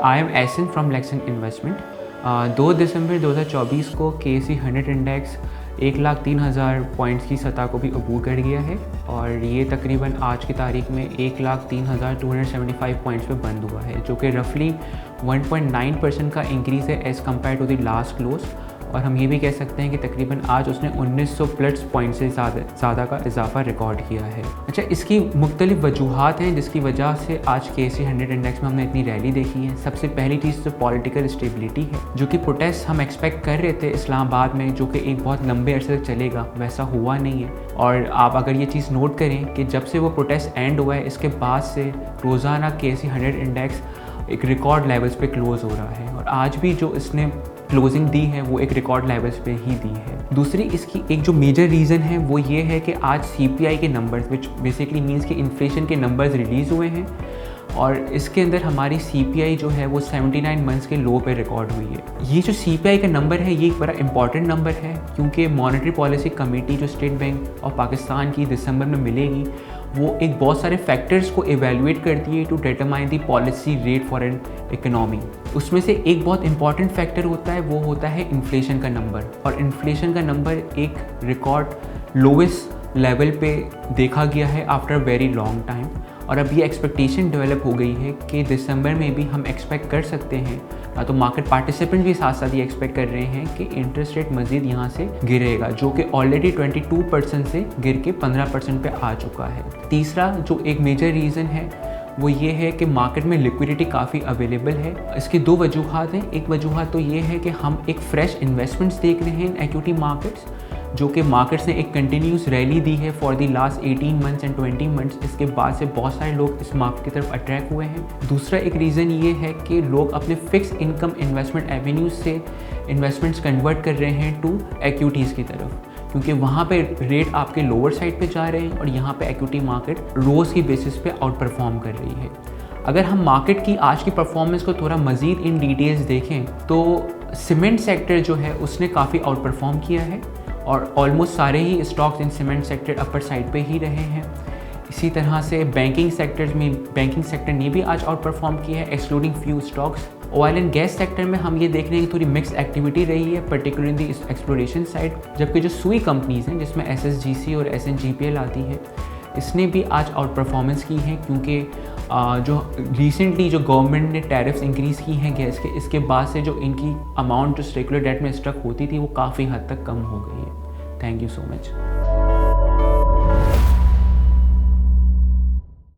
I am essence from Luxon investment. 2 दिसंबर 2024 को KSE 100 index 1,03,000 points की सतह को भी अबूर कर गया है और ये तकरीबन आज की तारीख में 1,03,275 पॉइंट्स पे बंद हुआ है, जो कि रफली 1.9% का इंक्रीज़ है as compared to the last close. और हम ये भी कह सकते हैं कि तकरीबन आज उसने 1900 प्लस पॉइंट से ज़्यादा का इजाफा रिकॉर्ड किया है। अच्छा, इसकी मुख्तलिफ वजूहात हैं जिसकी वजह से आज KSE 100 इंडेक्स में हमने इतनी रैली देखी है। सबसे पहली चीज़ तो पॉलिटिकल स्टेबिलिटी है, जो कि प्रोटेस्ट हम एक्सपेक्ट कर रहे थे इस्लामाबाद में, जो कि एक बहुत लंबे अरसे तक चलेगा, वैसा हुआ नहीं है। और आप अगर ये चीज़ नोट करें कि जब से वो प्रोटेस्ट एंड हुआ है, इसके बाद से रोज़ाना KSE 100 इंडेक्स एक रिकॉर्ड लेवल्स पे क्लोज़ हो रहा है और आज भी जो इसने क्लोजिंग दी है वो एक रिकॉर्ड लेवल्स पे ही दी है। दूसरी इसकी एक जो मेजर रीज़न है वो ये है कि आज CPI के नंबर्स, विच बेसिकली मीन्स कि इन्फ्लेशन के नंबर्स रिलीज़ हुए हैं और इसके अंदर हमारी CPI जो है वो 79 मंथ्स के लो पे रिकॉर्ड हुई है। ये जो CPI का नंबर है ये एक बड़ा इंपॉर्टेंट नंबर है, क्योंकि मॉनेटरी पॉलिसी कमेटी जो स्टेट बैंक ऑफ पाकिस्तान की दिसंबर में मिलेगी, वो एक बहुत सारे फैक्टर्स को एवेलुएट करती है to determine the policy rate for an economy. उसमें से एक बहुत इंपॉर्टेंट फैक्टर होता है, वो होता है इन्फ्लेशन का नंबर। और इन्फ्लेशन का नंबर एक रिकॉर्ड लोवेस्ट लेवल पे देखा गया है आफ्टर वेरी लॉन्ग टाइम। और अब ये एक्सपेक्टेशन डेवलप हो गई है कि दिसंबर में भी हम एक्सपेक्ट कर सकते हैं, तो मार्केट पार्टिसिपेंट भी साथ साथ ये एक्सपेक्ट कर रहे हैं कि इंटरेस्ट रेट मज़ीद यहाँ से गिरेगा, जो कि ऑलरेडी 22% से गिर के 15% पे आ चुका है। तीसरा जो एक मेजर रीज़न है वो ये है कि मार्केट में लिक्विडिटी काफ़ी अवेलेबल है। इसकी दो वजूहात हैं। एक वजूहत तो ये है कि हम एक फ्रेश इन्वेस्टमेंट्स देख रहे हैं इन इक्विटी मार्केट्स, जो कि मार्केट्स ने एक कंटिन्यूस रैली दी है for the last 18 months and 20 months. इसके बाद से बहुत सारे लोग इस मार्केट की तरफ अट्रैक्ट हुए हैं। दूसरा एक रीज़न ये है कि लोग अपने फिक्स इनकम इन्वेस्टमेंट एवेन्यूज से इन्वेस्टमेंट्स कन्वर्ट कर रहे हैं टू इक्विटीज़ की तरफ, क्योंकि वहाँ पे रेट आपके लोअर साइड पे जा रहे हैं और यहाँ पे इक्विटी मार्केट रोज़ की बेसिस पे आउट परफॉर्म कर रही है। अगर हम मार्केट की आज की परफॉर्मेंस को थोड़ा मज़ीद इन डिटेल्स देखें तो सीमेंट सेक्टर जो है उसने काफ़ी आउट परफॉर्म किया है और ऑलमोस्ट सारे ही stocks in cement sector upper side पे ही रहे हैं। इसी तरह से बैंकिंग सेक्टर ने भी आज आउट परफॉर्म किया है excluding few stocks. Oil and gas sector में हम ये देख रहे हैं कि थोड़ी मिक्स एक्टिविटी रही है, पर्टिकुलरली इस एक्सप्लोरेशन साइड, जबकि जो सुई कंपनीज़ हैं जिसमें SSGC और SNGPL आती है, इसने भी आज आउट परफॉर्मेंस की है, क्योंकि जो रिसेंटली जो गवर्नमेंट ने टैरिफ्स इंक्रीज़ की हैं गैस के, इसके बाद से जो इनकी अमाउंट जो सेक्युलर डेट में स्टक होती थी वो काफ़ी हद तक कम हो गई है। Thank you so much.